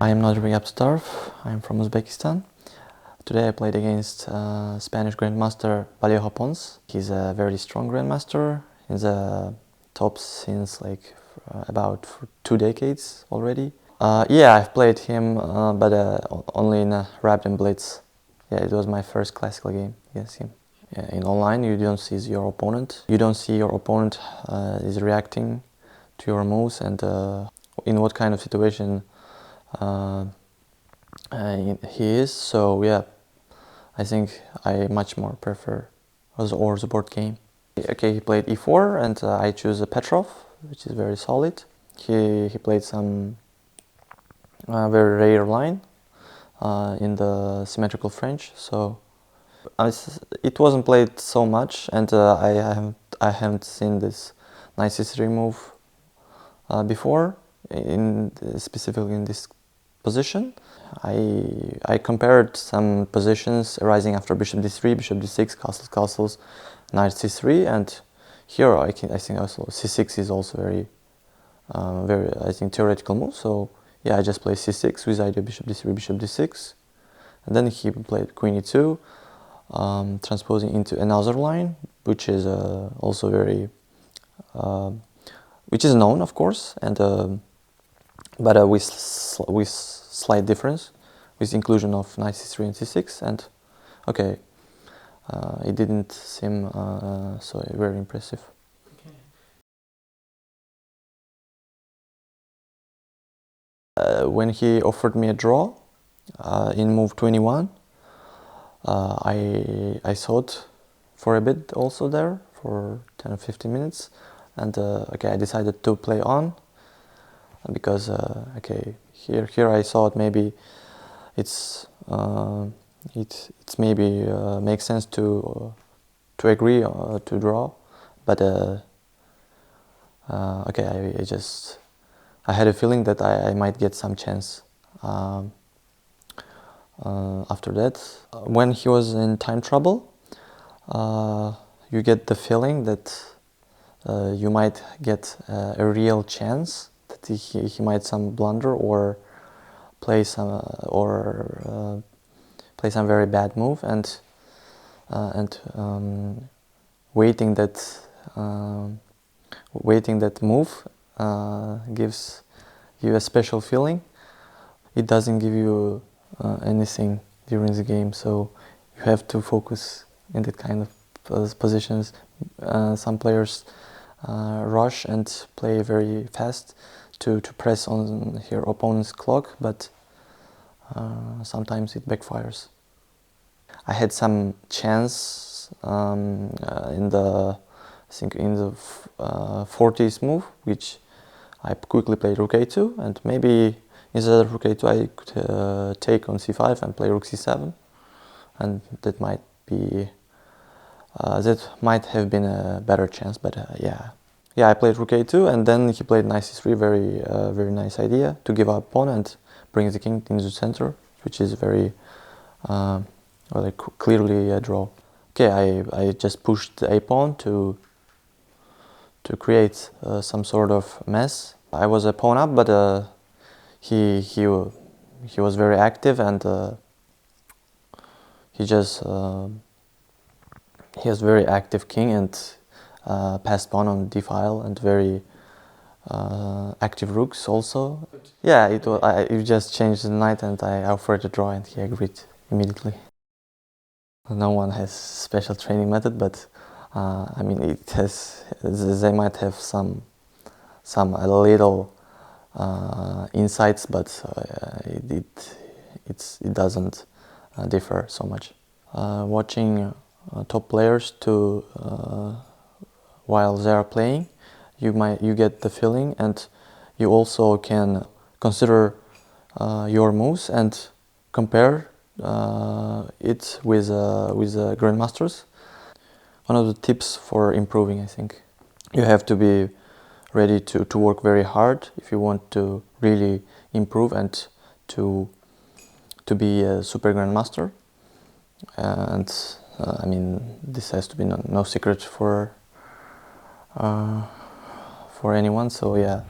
I am Nodirbek Abdusattorov. I am from Uzbekistan. Today I played against Spanish Grandmaster Vallejo Pons. He's a very strong Grandmaster. He's a top since about 2 decades already. Yeah, I've played him, but only in a Rapid and Blitz. Yeah, it was my first classical game against him. Yeah, in online, you don't see your opponent. You don't see your opponent is reacting to your moves and in what kind of situation he is. So yeah, I think I much more prefer or the board game. Okay, he played e4 and I choose a Petrov, which is very solid. He played some very rare line in the symmetrical French, so it wasn't played so much, and I haven't seen this knight c3 move before, specifically in this position. I compared some positions arising after bishop d3, bishop d6, castles, knight c3, and here I think also c6 is also very I think theoretical move. So yeah, I just play c6 with idea bishop d3, bishop d6, and then he played queen e2, transposing into another line, which is also very which is known, of course, and but with slight difference, with inclusion of knight c3 and c6, and okay, it didn't seem so very impressive. When he offered me a draw in move 21, I thought for a bit also there for 10 or 15 minutes, and okay, I decided to play on because okay, here I thought maybe it's maybe makes sense to agree to draw, but okay, I had a feeling that I might get some chance after that. When he was in time trouble, you get the feeling that you might get a real chance that he might some blunder or play some very bad move, and waiting that move gives you a special feeling. It doesn't give you anything during the game, so you have to focus in that kind of positions. Some players rush and play very fast to press on your opponent's clock, but sometimes it backfires. I had some chance in the 40th move, which I quickly played rook a2, and maybe instead of rook a2 I could take on c5 and play rook c7, and that might have been a better chance. But yeah, I played rook a2, and then he played knight c3, very nice idea to give up pawn and bring the king into the center, which is very clearly a draw. Okay, I just pushed a pawn to create some sort of mess. I was a pawn up, but he was very active, and he has very active king and passed pawn on d file, and very active rooks also. Yeah, it just changed the knight, and I offered a draw, and he agreed immediately. No one has special training method, but I mean, they might have some little insights, but it doesn't differ so much. Watching top players while they are playing, you get the feeling, and you also can consider your moves and compare it with grandmasters. One of the tips for improving, I think, you have to be ready to work very hard if you want to really improve and to be a super grandmaster. And I mean, this has to be no secret for anyone. So yeah.